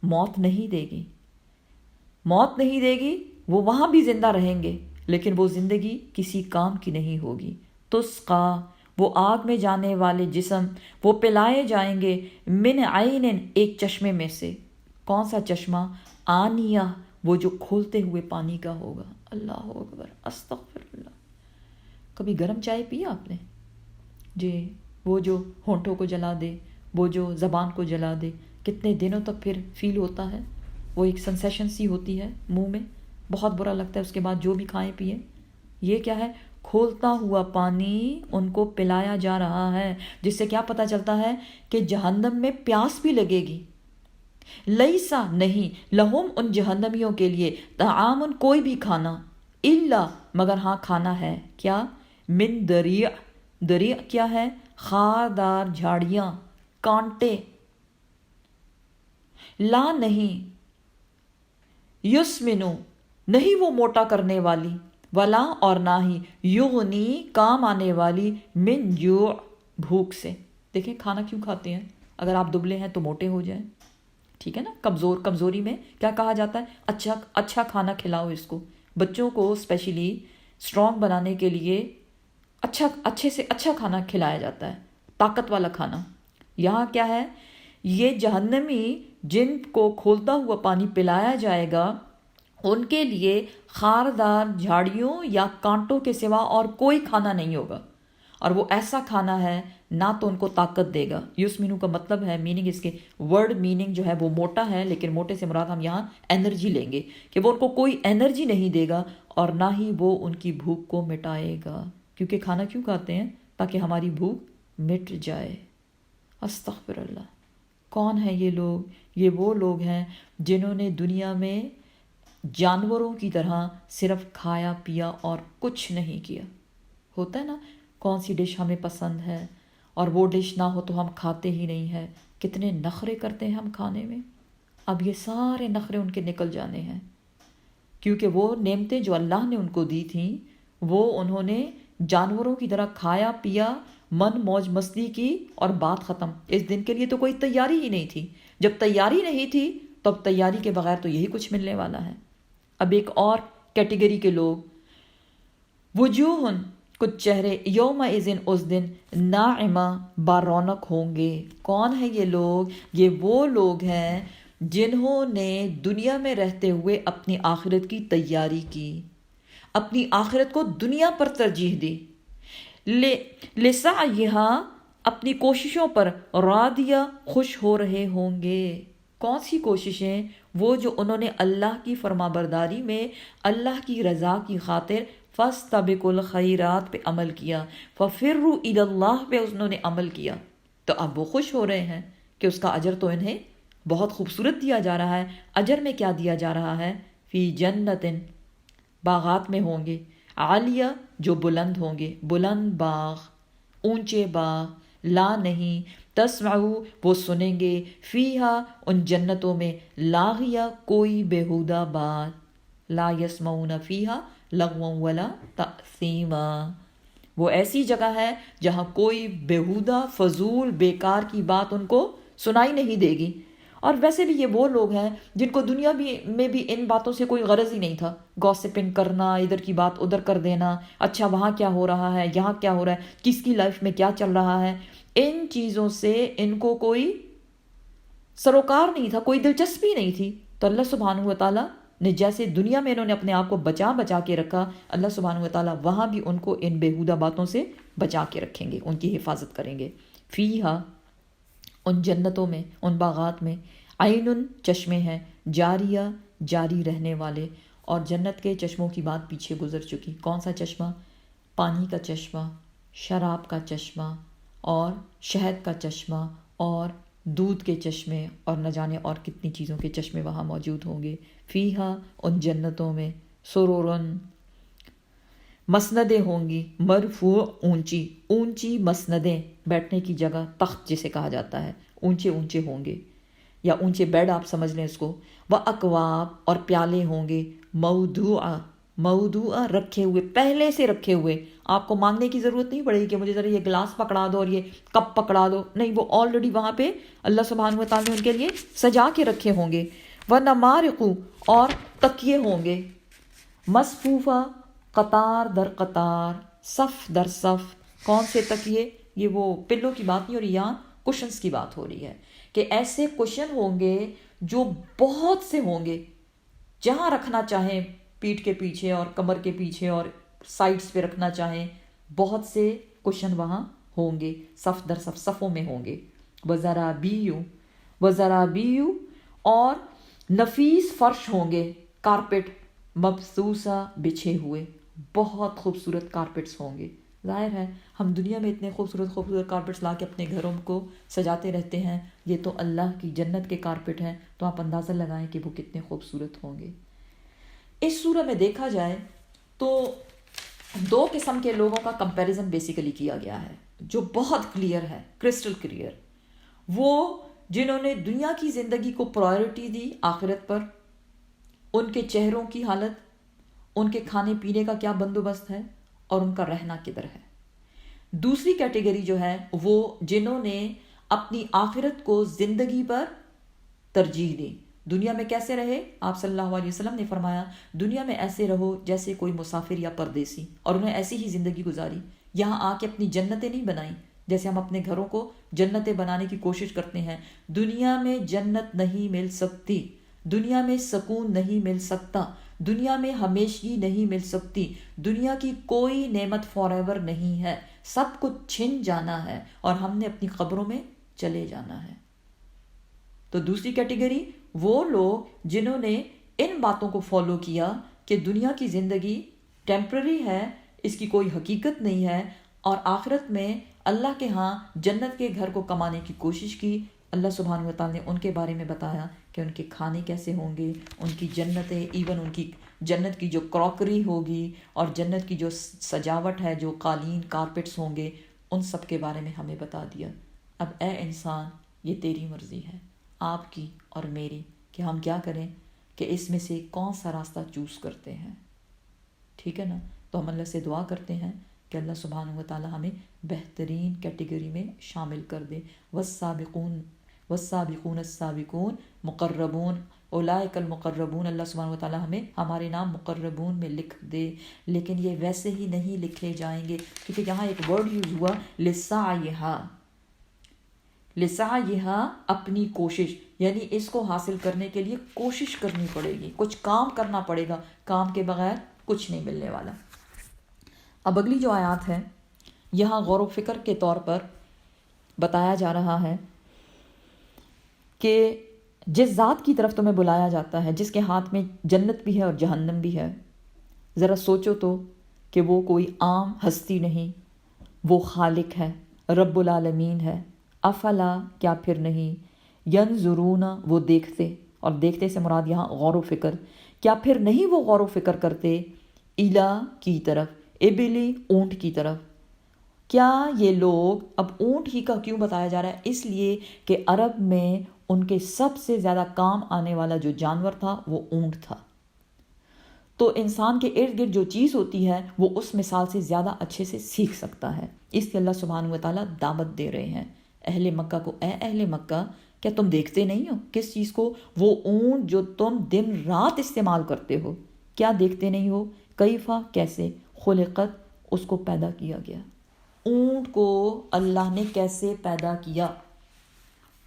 A: موت نہیں دے گی، موت نہیں دے گی، وہ وہاں بھی زندہ رہیں گے، لیکن وہ زندگی کسی کام کی نہیں ہوگی۔ تسقا، وہ آگ میں جانے والے جسم، وہ پلائے جائیں گے، من عین، ایک چشمے میں سے۔ کون سا چشمہ؟ آنیہ، وہ جو کھولتے ہوئے پانی کا ہوگا۔ اللہ اکبر، استغفر اللہ۔ کبھی گرم چائے پیا آپ نے؟ جی، وہ جو ہونٹوں کو جلا دے، وہ جو زبان کو جلا دے، کتنے دنوں تک پھر فیل ہوتا ہے، وہ ایک سنسیشن سی ہوتی ہے منہ میں، بہت برا لگتا ہے۔ اس کے بعد جو بھی کھائیں پیئیں، یہ کیا ہے؟ کھولتا ہوا پانی ان کو پلایا جا رہا ہے، جس سے کیا پتہ چلتا ہے کہ جہنم میں پیاس بھی لگے گی۔ لیسا، نہیں، لہم، ان جہنمیوں کے لیے، طعام، کوئی بھی کھانا، الا، مگر ہاں کھانا ہے، کیا؟ من دریع، دریع کیا ہے؟ خاردار جھاڑیاں، کانٹے۔ لا، نہیں، یسمنو، نہیں وہ موٹا کرنے والی، ولا، اور نہ ہی، یغنی، کام آنے والی، من جوع، بھوک سے۔ دیکھیں کھانا کیوں کھاتے ہیں؟ اگر آپ دبلے ہیں تو موٹے ہو جائیں، ٹھیک ہے نا؟ کمزوری میں کیا کہا جاتا ہے؟ اچھا کھانا کھلاؤ اس کو۔ بچوں کو اسپیشلی اسٹرانگ بنانے کے لیے اچھے سے اچھا کھانا کھلایا جاتا ہے، طاقت والا کھانا۔ یہاں کیا ہے؟ یہ جہنمی جن کو کھولتا ہوا پانی پلایا جائے گا، ان کے لیے خاردار جھاڑیوں یا کانٹوں کے سوا اور کوئی کھانا نہیں ہوگا، اور وہ ایسا کھانا ہے نہ تو ان کو طاقت دے گا۔ یسمینو کا مطلب ہے، میننگ اس کے ورڈ میننگ جو ہے وہ موٹا ہے، لیکن موٹے سے مراد ہم یہاں انرجی لیں گے، کہ وہ ان کو کوئی انرجی نہیں دے گا، اور نہ ہی وہ ان کی بھوک کو مٹائے گا۔ کیونکہ کھانا کیوں کھاتے ہیں؟ تاکہ ہماری بھوک مٹ جائے۔ استغفر اللہ۔ کون ہیں یہ لوگ؟ یہ وہ لوگ ہیں جنہوں نے دنیا میں جانوروں کی طرح صرف کھایا پیا اور کچھ نہیں کیا۔ ہوتا ہے نا، کون سی ڈش ہمیں پسند ہے اور وہ ڈش نہ ہو تو ہم کھاتے ہی نہیں ہیں، کتنے نخرے کرتے ہیں ہم کھانے میں۔ اب یہ سارے نخرے ان کے نکل جانے ہیں، کیونکہ وہ نعمتیں جو اللہ نے ان کو دی تھیں وہ انہوں نے جانوروں کی طرح کھایا پیا، من موج مستی کی اور بات ختم۔ اس دن کے لیے تو کوئی تیاری ہی نہیں تھی۔ جب تیاری نہیں تھی تو اب تیاری کے بغیر تو یہی کچھ ملنے والا ہے۔ اب ایک اور کیٹیگری کے لوگ، وجوہ، کچھ چہرے، یوم اذن، اس دن، ناعمہ، بارونق ہوں گے۔ کون ہے یہ لوگ؟ یہ وہ لوگ ہیں جنہوں نے دنیا میں رہتے ہوئے اپنی آخرت کی تیاری کی، اپنی آخرت کو دنیا پر ترجیح دی، لسعیہا، اپنی کوششوں پر، راضیہ، خوش ہو رہے ہوں گے۔ کون سی کوششیں؟ وہ جو انہوں نے اللہ کی فرما برداری میں اللہ کی رضا کی خاطر فاستبقوا الخیرات پہ عمل کیا، ففروا الی اللہ پہ انہوں نے عمل کیا، تو اب وہ خوش ہو رہے ہیں کہ اس کا اجر تو انہیں بہت خوبصورت دیا جا رہا ہے۔ اجر میں کیا دیا جا رہا ہے؟ فی جنت، باغات میں ہوں گے، عالیہ، جو بلند ہوں گے، بلند باغ، اونچے باغ، لا نہیں، تسمعو، وہ سنیں گے، فیہا، ان جنتوں میں، لاغیہ، کوئی بیہودہ بات، لا یسمعون فیہا لغوا ولا تأثیما، وہ ایسی جگہ ہے جہاں کوئی بیہودہ فضول بیکار کی بات ان کو سنائی نہیں دے گی۔ اور ویسے بھی یہ وہ لوگ ہیں جن کو دنیا میں بھی ان باتوں سے کوئی غرض ہی نہیں تھا، گوسپنگ کرنا، ادھر کی بات ادھر کر دینا، اچھا وہاں کیا ہو رہا ہے، یہاں کیا ہو رہا ہے، کس کی لائف میں کیا چل رہا ہے، ان چیزوں سے ان کو کوئی سروکار نہیں تھا، کوئی دلچسپی نہیں تھی۔ تو اللہ سبحانہ و تعالیٰ نے جیسے دنیا میں انہوں نے اپنے آپ کو بچا کے رکھا، اللہ سبحانہ و تعالیٰ وہاں بھی ان کو ان بیہودہ باتوں سے بچا کے رکھیں گے، ان کی حفاظت کریں گے۔ فیہا، ان جنتوں میں، ان باغات میں، عین، چشمے ہیں، جاریہ، جاری رہنے والے۔ اور جنت کے چشموں کی بات پیچھے گزر چکی۔ کون سا چشمہ؟ پانی کا چشمہ، شراب کا چشمہ، اور شہد کا چشمہ، اور دودھ کے چشمے، اور نہ جانے اور کتنی چیزوں کے چشمے وہاں موجود ہوں گے۔ فیہا، ان جنتوں میں، سرورن، مسندیں ہوں گی، مرفوع، اونچی اونچی مسندیں، بیٹھنے کی جگہ، تخت جسے کہا جاتا ہے، اونچے اونچے ہوں گے، یا اونچے بیڈ آپ سمجھ لیں اس کو۔ وَأَكْوَابٌ، اور پیالے ہوں گے، موضوعہ، رکھے ہوئے، پہلے سے رکھے ہوئے، آپ کو مانگنے کی ضرورت نہیں پڑے گی کہ مجھے ذرا یہ گلاس پکڑا دو اور یہ کپ پکڑا دو، نہیں، وہ آلریڈی وہاں پہ اللہ سبحانہ و تعالیٰ نے ان کے لیے سجا کے رکھے ہوں گے۔ وَنَمَارِقُ، اور تکیے ہوں گے، مصفوفہ، قطار در قطار، صف در صف۔ کون سے تکیے؟ یہ وہ پلوں کی بات نہیں ہو رہی، یہاں کشنز کی بات ہو رہی ہے، کہ ایسے کشن ہوں گے جو بہت سے ہوں گے، جہاں رکھنا چاہیں، پیٹھ کے پیچھے اور کمر کے پیچھے اور سائڈز پہ رکھنا چاہیں، بہت سے کشن وہاں ہوں گے، صف در صف، صفوں میں ہوں گے۔ وزرابیو، اور نفیس فرش ہوں گے، کارپٹ، مبثوثہ، بچھے ہوئے، بہت خوبصورت کارپٹس ہوں گے۔ ظاہر ہے ہم دنیا میں اتنے خوبصورت کارپٹس لا کے اپنے گھروں کو سجاتے رہتے ہیں، یہ تو اللہ کی جنت کے کارپٹ ہیں، تو آپ اندازہ لگائیں کہ وہ کتنے خوبصورت ہوں گے۔ اس صورت میں دیکھا جائے تو دو قسم کے لوگوں کا کمپیریزن بیسیکلی کیا گیا ہے، جو بہت کلیئر ہے، کرسٹل کلیئر۔ وہ جنہوں نے دنیا کی زندگی کو پرائیورٹی دی آخرت پر، ان کے چہروں کی حالت، ان کے کھانے پینے کا کیا بندوبست ہے، اور ان کا رہنا کدھر ہے۔ دوسری کیٹیگری جو ہے وہ جنہوں نے اپنی آخرت کو زندگی پر ترجیح دی۔ دنیا میں کیسے رہے؟ آپ صلی اللہ علیہ وسلم نے فرمایا، دنیا میں ایسے رہو جیسے کوئی مسافر یا پردیسی، اور انہیں ایسی ہی زندگی گزاری، یہاں آ کے اپنی جنتیں نہیں بنائیں جیسے ہم اپنے گھروں کو جنتیں بنانے کی کوشش کرتے ہیں۔ دنیا میں جنت نہیں مل سکتی، دنیا میں سکون نہیں مل سکتا، دنیا میں ہمیشگی نہیں مل سکتی، دنیا کی کوئی نعمت فار ایور نہیں ہے، سب کچھ چھن جانا ہے اور ہم نے اپنی قبروں میں چلے جانا ہے۔ تو دوسری کیٹیگری وہ لوگ جنہوں نے ان باتوں کو فالو کیا کہ دنیا کی زندگی ٹیمپرری ہے، اس کی کوئی حقیقت نہیں ہے، اور آخرت میں اللہ کے ہاں جنت کے گھر کو کمانے کی کوشش کی، اللہ سبحانہ وتعالیٰ نے ان کے بارے میں بتایا کہ ان کے کھانے کیسے ہوں گے، ان کی جنتیں، ایون ان کی جنت کی جو کراکری ہوگی اور جنت کی جو سجاوٹ ہے، جو قالین کارپٹس ہوں گے، ان سب کے بارے میں ہمیں بتا دیا۔ اب اے انسان، یہ تیری مرضی ہے، آپ کی اور میری، کہ ہم کیا کریں، کہ اس میں سے کون سا راستہ چوز کرتے ہیں، ٹھیک ہے نا؟ تو ہم اللہ سے دعا کرتے ہیں کہ اللہ سبحانہ وتعالی ہمیں بہترین کیٹیگری میں شامل کر دے۔ والسابقون السابقون مقربون اولئک المقربون، اللہ سبحانہ وتعالی ہمیں ہمارے نام مقربون میں لکھ دے، لیکن یہ ویسے ہی نہیں لکھے جائیں گے، کیونکہ یہاں ایک ورڈ یوز ہوا لسعیہا، لسعیہا اپنی کوشش، یعنی اس کو حاصل کرنے کے لیے کوشش کرنی پڑے گی، کچھ کام کرنا پڑے گا، کام کے بغیر کچھ نہیں ملنے والا۔ اب اگلی جو آیات ہے، یہاں غور و فکر کے طور پر بتایا جا رہا ہے کہ جس ذات کی طرف تمہیں بلایا جاتا ہے، جس کے ہاتھ میں جنت بھی ہے اور جہنم بھی ہے، ذرا سوچو تو کہ وہ کوئی عام ہستی نہیں، وہ خالق ہے، رب العالمین ہے۔ افلا، کیا پھر نہیں، ینظرون، وہ دیکھتے، اور دیکھتے سے مراد یہاں غور و فکر، کیا پھر نہیں وہ غور و فکر کرتے، الا کی طرف، ابلی اونٹ کی طرف۔ کیا یہ لوگ، اب اونٹ ہی کا کیوں بتایا جا رہا ہے؟ اس لیے کہ عرب میں ان کے سب سے زیادہ کام آنے والا جو جانور تھا وہ اونٹ تھا، تو انسان کے ارد گرد جو چیز ہوتی ہے وہ اس مثال سے زیادہ اچھے سے سیکھ سکتا ہے۔ اس لیے اللہ سبحانہ وتعالیٰ دعوت دے رہے ہیں اہل مکہ کو، اے اہل مکہ، کیا تم دیکھتے نہیں ہو کس چیز کو؟ وہ اونٹ جو تم دن رات استعمال کرتے ہو، کیا دیکھتے نہیں ہو؟ کیفا، کیسے، خلقت، اس کو پیدا کیا گیا، اونٹ کو اللہ نے کیسے پیدا کیا۔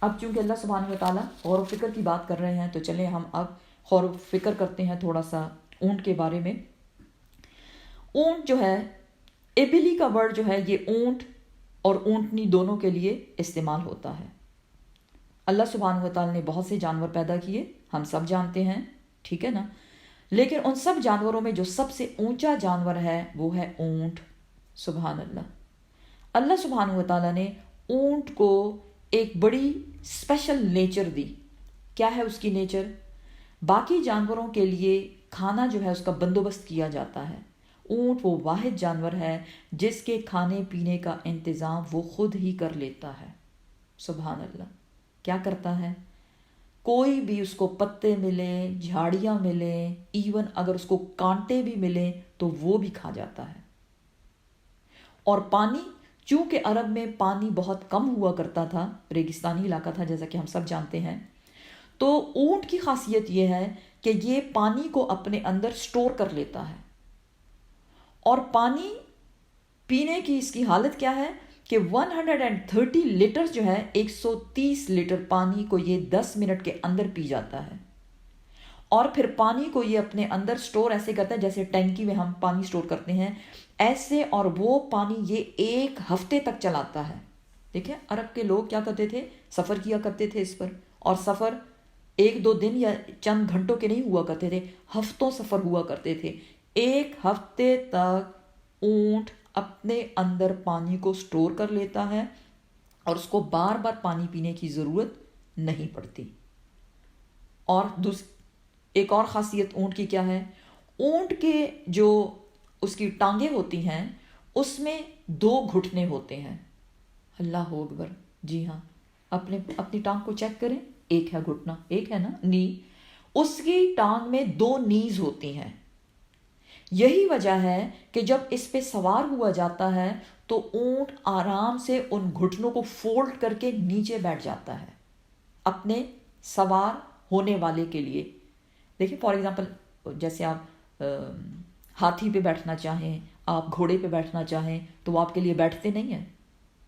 A: اب چونکہ اللہ سبحانہ وتعالیٰ غور و فکر کی بات کر رہے ہیں تو چلیں ہم اب غور و فکر کرتے ہیں تھوڑا سا اونٹ کے بارے میں۔ اونٹ جو ہے، ایبلی کا ورڈ جو ہے، یہ اونٹ اور اونٹنی دونوں کے لیے استعمال ہوتا ہے۔ اللہ سبحانہ وتعالیٰ نے بہت سے جانور پیدا کیے، ہم سب جانتے ہیں، ٹھیک ہے نا؟ لیکن ان سب جانوروں میں جو سب سے اونچا جانور ہے وہ ہے اونٹ۔ سبحان اللہ، اللہ سبحانہ وتعالیٰ نے اونٹ کو ایک بڑی اسپیشل نیچر دی۔ کیا ہے اس کی نیچر؟ باقی جانوروں کے لیے کھانا جو ہے اس کا بندوبست کیا جاتا ہے، اونٹ وہ واحد جانور ہے جس کے کھانے پینے کا انتظام وہ خود ہی کر لیتا ہے۔ سبحان اللہ، کیا کرتا ہے؟ کوئی بھی اس کو پتے ملیں، جھاڑیاں ملیں، ایون اگر اس کو کانٹے بھی ملیں تو وہ بھی کھا جاتا ہے۔ اور پانی، چونکہ عرب میں پانی بہت کم ہوا کرتا تھا، ریگستانی علاقہ تھا جیسا کہ ہم سب جانتے ہیں، تو اونٹ کی خاصیت یہ ہے کہ یہ پانی کو اپنے اندر سٹور کر لیتا ہے، اور پانی پینے کی اس کی حالت کیا ہے کہ 130 لیٹر جو ہے، 130 لیٹر پانی کو یہ 10 منٹ کے اندر پی جاتا ہے، اور پھر پانی کو یہ اپنے اندر سٹور ایسے کرتا ہے جیسے ٹینکی میں ہم پانی سٹور کرتے ہیں ایسے، اور وہ پانی یہ 1 ہفتے تک چلاتا ہے۔ دیکھیں عرب کے لوگ کیا کرتے تھے، سفر کیا کرتے تھے اس پر، اور سفر 1-2 دن یا چند گھنٹوں کے نہیں ہوا کرتے تھے، ہفتوں سفر ہوا کرتے تھے۔ 1 ہفتے تک اونٹ اپنے اندر پانی کو سٹور کر لیتا ہے اور اس کو بار بار پانی پینے کی ضرورت نہیں پڑتی۔ اور ایک اور خاصیت اونٹ کی کیا ہے؟ اونٹ کے جو اس کی ٹانگیں ہوتی ہیں اس میں 2 گھٹنے ہوتے ہیں۔ اللہ اکبر، جی ہاں، اپنی ٹانگ کو چیک کریں، ایک ہے گھٹنا، ایک ہے نا نی، اس کی ٹانگ میں 2 نیز ہوتی ہیں۔ یہی وجہ ہے کہ جب اس پہ سوار ہوا جاتا ہے تو اونٹ آرام سے ان گھٹنوں کو فولڈ کر کے نیچے بیٹھ جاتا ہے اپنے سوار ہونے والے کے لیے۔ دیکھیں فار ایگزامپل، جیسے آپ ہاتھی پہ بیٹھنا چاہیں، آپ گھوڑے پہ بیٹھنا چاہیں تو وہ آپ کے لیے بیٹھتے نہیں ہیں،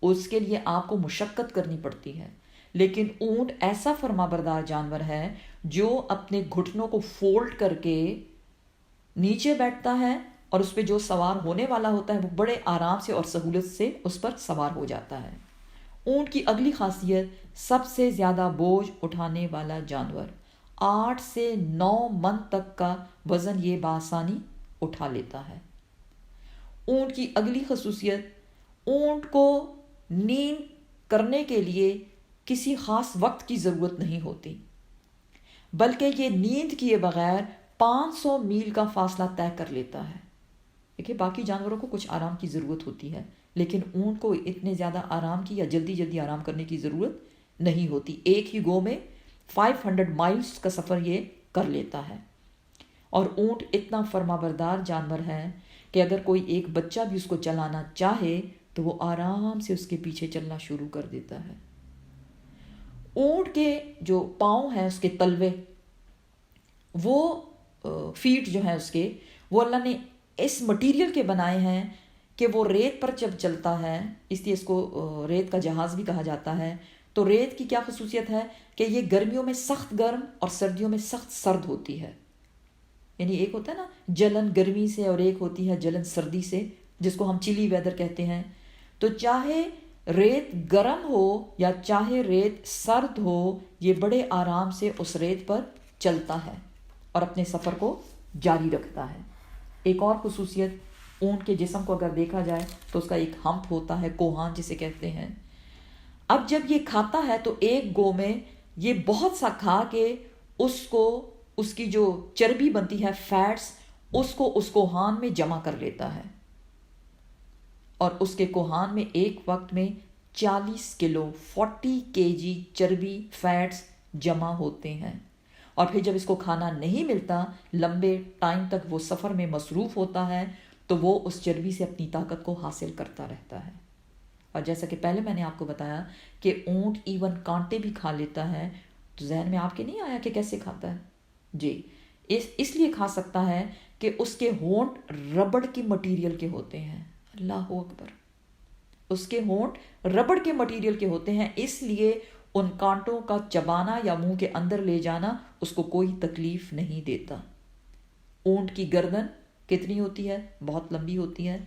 A: اس کے لیے آپ کو مشقت کرنی پڑتی ہے۔ لیکن اونٹ ایسا فرما بردار جانور ہے جو اپنے گھٹنوں کو فولڈ کر کے نیچے بیٹھتا ہے، اور اس پہ جو سوار ہونے والا ہوتا ہے وہ بڑے آرام سے اور سہولت سے اس پر سوار ہو جاتا ہے۔ اونٹ کی اگلی خاصیت، سب سے زیادہ بوجھ اٹھانے والا جانور، 8 سے 9 من تک کا وزن یہ بآسانی اٹھا لیتا ہے۔ اونٹ کی اگلی خصوصیت، اونٹ کو نیند کرنے کے لیے کسی خاص وقت کی ضرورت نہیں ہوتی، بلکہ یہ نیند کیے بغیر 500 میل کا فاصلہ طے کر لیتا ہے۔ دیکھیے باقی جانوروں کو کچھ آرام کی ضرورت ہوتی ہے، لیکن اونٹ کو اتنے زیادہ آرام کی یا جلدی جلدی آرام کرنے کی ضرورت نہیں ہوتی۔ ایک ہی گو میں 500 مائلز کا سفر یہ کر لیتا ہے۔ اور اونٹ اتنا فرما بردار جانور ہے کہ اگر کوئی ایک بچہ بھی اس کو چلانا چاہے تو وہ آرام سے اس کے پیچھے چلنا شروع کر دیتا ہے۔ اونٹ کے جو پاؤں ہیں، اس کے تلوے، وہ فیٹ جو ہیں اس کے، وہ اللہ نے اس مٹیریل کے بنائے ہیں کہ وہ ریت پر جب چلتا ہے، اس لیے اس کو ریت کا جہاز بھی کہا جاتا ہے۔ تو ریت کی کیا خصوصیت ہے کہ یہ گرمیوں میں سخت گرم اور سردیوں میں سخت سرد ہوتی ہے۔ یعنی ایک ہوتا ہے نا جلن گرمی سے، اور ایک ہوتی ہے جلن سردی سے، جس کو ہم چلی ویدر کہتے ہیں۔ تو چاہے ریت گرم ہو یا چاہے ریت سرد ہو، یہ بڑے آرام سے اس ریت پر چلتا ہے اور اپنے سفر کو جاری رکھتا ہے۔ ایک اور خصوصیت اونٹ کے جسم کو اگر دیکھا جائے تو اس کا ایک ہمپ ہوتا ہے، کوہان جسے کہتے ہیں۔ اب جب یہ کھاتا ہے تو ایک گو میں یہ بہت سا کھا کے اس کی جو چربی بنتی ہے، فیٹس، اس کوہان میں جمع کر لیتا ہے، اور اس کے کوہان میں ایک وقت میں 40 کلو 40 kg چربی فیٹس جمع ہوتے ہیں۔ اور پھر جب اس کو کھانا نہیں ملتا، لمبے ٹائم تک وہ سفر میں مصروف ہوتا ہے، تو وہ اس چربی سے اپنی طاقت کو حاصل کرتا رہتا ہے۔ اور جیسا کہ پہلے میں نے آپ کو بتایا کہ اونٹ ایون کانٹے بھی کھا لیتا ہے، تو ذہن میں آپ کے نہیں آیا کہ کیسے کھاتا ہے؟ جی، اس لیے کھا سکتا ہے کہ اس کے ہونٹ ربڑ کی مٹیریل کے ہوتے ہیں۔ اللہ اکبر! اس کے ہونٹ ربڑ کے مٹیریل کے ہوتے ہیں، اس لیے ان کانٹوں کا چبانا یا منہ کے اندر لے جانا اس کو کوئی تکلیف نہیں دیتا۔ اونٹ کی گردن کتنی ہوتی ہے؟ بہت لمبی ہوتی ہے۔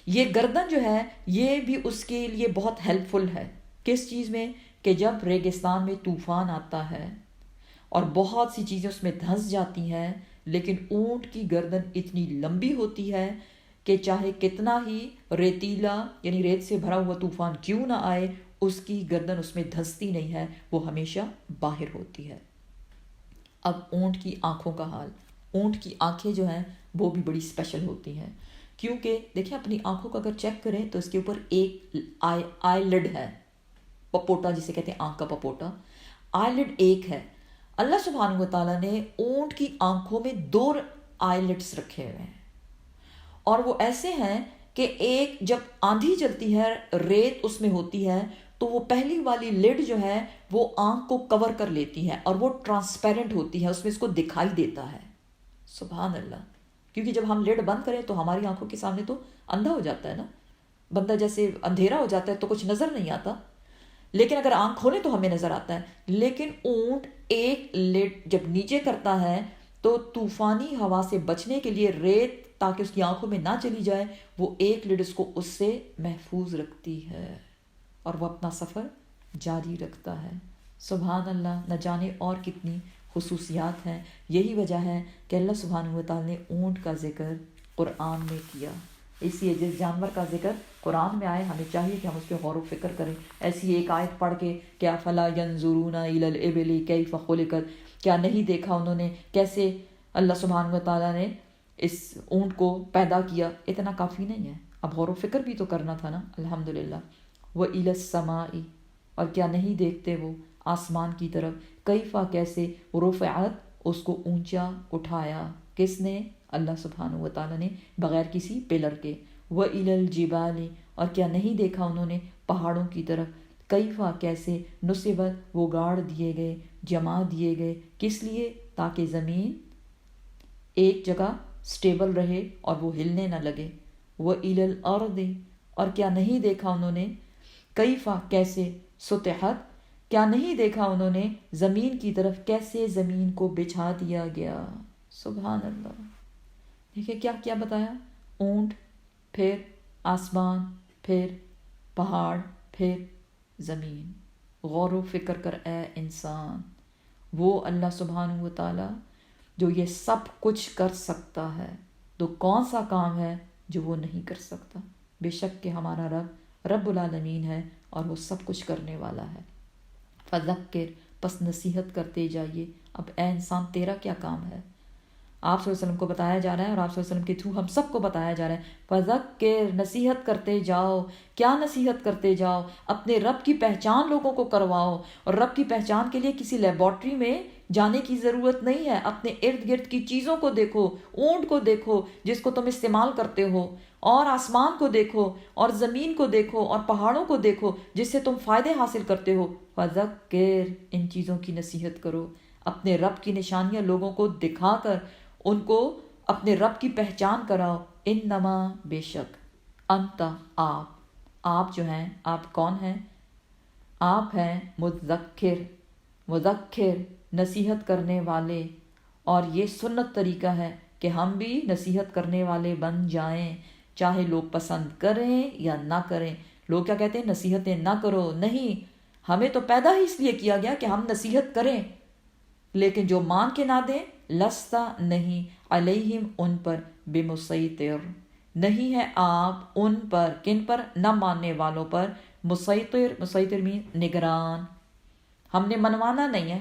A: یہ گردن جو ہے یہ بھی اس کے لیے بہت ہیلپ فل ہے۔ کس چیز میں؟ کہ جب ریگستان میں طوفان آتا ہے اور بہت سی چیزیں اس میں دھنس جاتی ہیں، لیکن اونٹ کی گردن اتنی لمبی ہوتی ہے کہ چاہے کتنا ہی ریتیلا یعنی ریت سے بھرا ہوا طوفان کیوں نہ آئے، اس کی گردن اس میں دھنستی نہیں ہے، وہ ہمیشہ باہر ہوتی ہے۔ اب اونٹ کی آنکھوں کا حال۔ اونٹ کی آنکھیں جو ہیں وہ بھی بڑی اسپیشل ہوتی ہیں، کیونکہ دیکھیں اپنی آنکھوں کو اگر چیک کریں تو اس کے اوپر ایک آئی لڈ ہے، پپوٹا جسے کہتے ہیں، آنکھ کا پپوٹا، آئی لڈ ایک ہے۔ اللہ سبحانہ و تعالیٰ نے اونٹ کی آنکھوں میں 2 آئی لڈس رکھے ہوئے ہیں، اور وہ ایسے ہیں کہ ایک جب آندھی چلتی ہے، ریت اس میں ہوتی ہے، تو وہ پہلی والی لڈ جو ہے وہ آنکھ کو کور کر لیتی ہے اور وہ ٹرانسپیرنٹ ہوتی ہے، اس میں اس کو دکھائی دیتا ہے۔ سبحان اللہ! کیونکہ جب ہم لڈ بند کریں تو ہماری آنکھوں کے سامنے تو اندھا ہو جاتا ہے نا، بندہ جیسے اندھیرا ہو جاتا ہے تو کچھ نظر نہیں آتا، لیکن اگر آنکھ کھولے تو ہمیں نظر آتا ہے۔ لیکن اونٹ ایک لڈ جب نیچے کرتا ہے تو طوفانی ہوا سے بچنے کے لیے، ریت تاکہ اس کی آنکھوں میں نہ چلی جائے، وہ ایک لڈ اس کو اس سے محفوظ رکھتی ہے اور وہ اپنا سفر جاری رکھتا ہے۔ سبحان اللہ! نہ جانے اور کتنی خصوصیات ہیں۔ یہی وجہ ہے کہ اللہ سبحانہ و تعالیٰ نے اونٹ کا ذکر قرآن میں کیا۔ اس لیے جس جانور کا ذکر قرآن میں آئے ہمیں چاہیے کہ ہم اس پہ غور و فکر کریں۔ ایسی ایک آیت پڑھ کے کہ افلا ینظرون الی الابل کیف خلقت، کیا نہیں دیکھا انہوں نے کیسے اللہ سبحانہ و تعالیٰ نے اس اونٹ کو پیدا کیا، اتنا کافی نہیں ہے، اب غور و فکر بھی تو کرنا تھا نا۔ الحمدللہ۔ وَإِلَى السَّمَاءِ، اور کیا نہیں دیکھتے وہ آسمان کی طرف، کیفا کیسے، رفعت اس کو اونچا اٹھایا، کس نے؟ اللہ سبحانہ و تعالیٰ نے، بغیر کسی پلر کے۔ وَإِلَى الْجِبَالِ، اور کیا نہیں دیکھا انہوں نے پہاڑوں کی طرف، کیفا کیسے، نصبت وہ گاڑ دیے گئے، جما دیے گئے، کس لیے؟ تاکہ زمین ایک جگہ سٹیبل رہے اور وہ ہلنے نہ لگے۔ وَإِلَى الْأَرْضِ، اور کیا نہیں دیکھا انہوں نے کیفا کیسے، سطحت کیا نہیں دیکھا انہوں نے زمین کی طرف، کیسے زمین کو بچھا دیا گیا۔ سبحان اللہ! دیکھیں کیا کیا بتایا، اونٹ، پھر آسمان، پھر پہاڑ، پھر زمین۔ غور و فکر کر اے انسان، وہ اللہ سبحانہ و تعالیٰ جو یہ سب کچھ کر سکتا ہے، تو کون سا کام ہے جو وہ نہیں کر سکتا؟ بے شک کہ ہمارا رب رب العالمین ہے اور وہ سب کچھ کرنے والا ہے۔ فذکر، پس نصیحت کرتے جائیے۔ اب اے انسان تیرا کیا کام ہے؟ آپ صلی اللہ علیہ وسلم کو بتایا جا رہا ہے اور آپ صلی اللہ علیہ وسلم کے تھرو ہم سب کو بتایا جا رہا ہے فذکر، نصیحت کرتے جاؤ۔ کیا نصیحت کرتے جاؤ؟ اپنے رب کی پہچان لوگوں کو کرواؤ، اور رب کی پہچان کے لیے کسی لیبارٹری میں جانے کی ضرورت نہیں ہے۔ اپنے ارد گرد کی چیزوں کو دیکھو، اونٹ کو دیکھو جس کو تم استعمال کرتے ہو، اور آسمان کو دیکھو، اور زمین کو دیکھو، اور پہاڑوں کو دیکھو جس سے تم فائدے حاصل کرتے ہو۔ فذکر، ان چیزوں کی نصیحت کرو، اپنے رب کی نشانیاں لوگوں کو دکھا کر ان کو اپنے رب کی پہچان کراؤ۔ انما، بے شک، انت، آپ جو ہیں، آپ کون ہیں؟ آپ ہیں مذکر، مذکر، نصیحت کرنے والے۔ اور یہ سنت طریقہ ہے کہ ہم بھی نصیحت کرنے والے بن جائیں، چاہے لوگ پسند کریں یا نہ کریں۔ لوگ کیا کہتے ہیں؟ نصیحتیں نہ کرو۔ نہیں، ہمیں تو پیدا ہی اس لیے کیا گیا کہ ہم نصیحت کریں، لیکن جو مان کے نہ دیں، لستا، نہیں، علیہم، ان پر، بمسیطر، نہیں ہے آپ ان پر، کن پر؟ نہ ماننے والوں پر، مسیطر، مسیطر میں نگران۔ ہم نے منوانا نہیں ہے،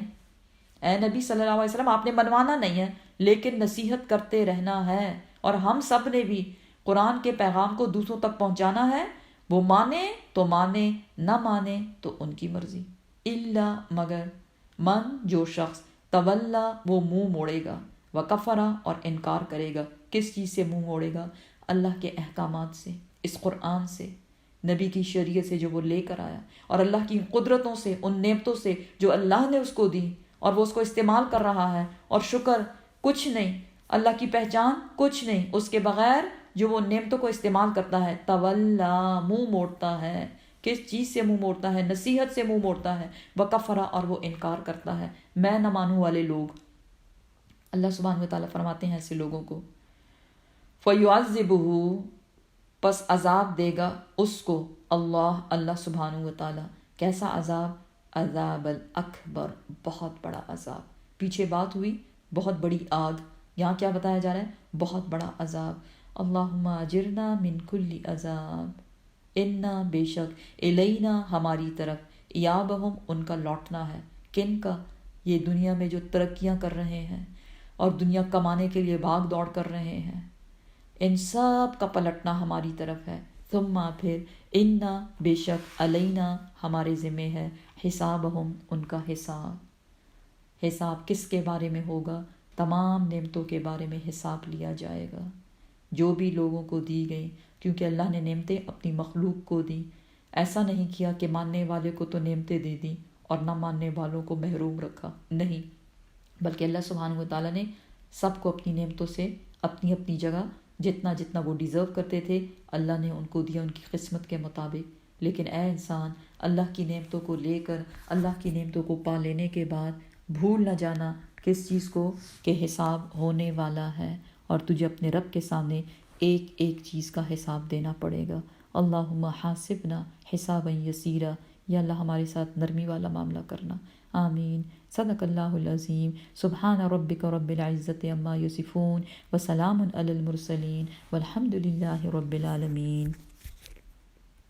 A: اے نبی صلی اللہ علیہ وسلم آپ نے منوانا نہیں ہے، لیکن نصیحت کرتے رہنا ہے۔ اور ہم سب نے بھی قرآن کے پیغام کو دوسروں تک پہنچانا ہے۔ وہ مانے تو مانے، نہ مانے تو ان کی مرضی۔ الا، مگر، من، جو شخص، تولا، وہ منہ موڑے گا، وکفرا، اور انکار کرے گا۔ کس چیز سے منہ موڑے گا؟ اللہ کے احکامات سے، اس قرآن سے، نبی کی شریعت سے جو وہ لے کر آیا، اور اللہ کی قدرتوں سے، ان نعمتوں سے جو اللہ نے اس کو دی، اور وہ اس کو استعمال کر رہا ہے۔ اور شکر کچھ نہیں، اللہ کی پہچان کچھ نہیں، اس کے بغیر جو وہ نعمتوں کو استعمال کرتا ہے۔ تولا، منہ موڑتا ہے۔ کس چیز سے منہ موڑتا ہے؟ نصیحت سے منہ موڑتا ہے۔ وکفرا، اور وہ انکار کرتا ہے، میں نہ مانوں والے لوگ۔ اللہ سبحانہ وتعالیٰ فرماتے ہیں ایسے لوگوں کو فَيُعَذِّبُهُ، پس عذاب دے گا اس کو اللہ سبحانہ وتعالیٰ۔ کیسا عذاب؟ عذاب الاکبر، بہت بڑا عذاب۔ پیچھے بات ہوئی بہت بڑی آگ، یہاں کیا بتایا جا رہا ہے؟ بہت بڑا عذاب۔ اللہم اجرنا من کل عذاب، انا، بے شک، الینا، ہماری طرف، ایابہم، ان کا لوٹنا ہے۔ کن کا؟ یہ دنیا میں جو ترقیاں کر رہے ہیں اور دنیا کمانے کے لیے بھاگ دوڑ کر رہے ہیں، ان سب کا پلٹنا ہماری طرف ہے۔ ثم، پھر، انا، بے شک، علینا، ہمارے ذمہ ہے، حسابہم، ان کا حساب۔ حساب کس کے بارے میں ہوگا؟ تمام نعمتوں کے بارے میں حساب لیا جائے گا جو بھی لوگوں کو دی گئی، کیونکہ اللہ نے نعمتیں اپنی مخلوق کو دی۔ ایسا نہیں کیا کہ ماننے والے کو تو نعمتیں دے دیں اور نہ ماننے والوں کو محروم رکھا، نہیں، بلکہ اللہ سبحانہ وتعالیٰ نے سب کو اپنی نعمتوں سے اپنی اپنی جگہ جتنا جتنا وہ ڈیزرو کرتے تھے اللہ نے ان کو دیا، ان کی قسمت کے مطابق۔ لیکن اے انسان، اللہ کی نعمتوں کو لے کر، اللہ کی نعمتوں کو پا لینے کے بعد بھول نہ جانا کس چیز کو، کہ حساب ہونے والا ہے، اور تجھے اپنے رب کے سامنے ایک ایک چیز کا حساب دینا پڑے گا۔ اللہم حاسبنا حسابا یسیرا، یا اللہ ہمارے ساتھ نرمی والا معاملہ کرنا، آمین۔ صدق اللہ العظیم۔ سبحان ربک رب العزت عما یصفون، وسلام علی المرسلین، والحمد للہ رب العالمین۔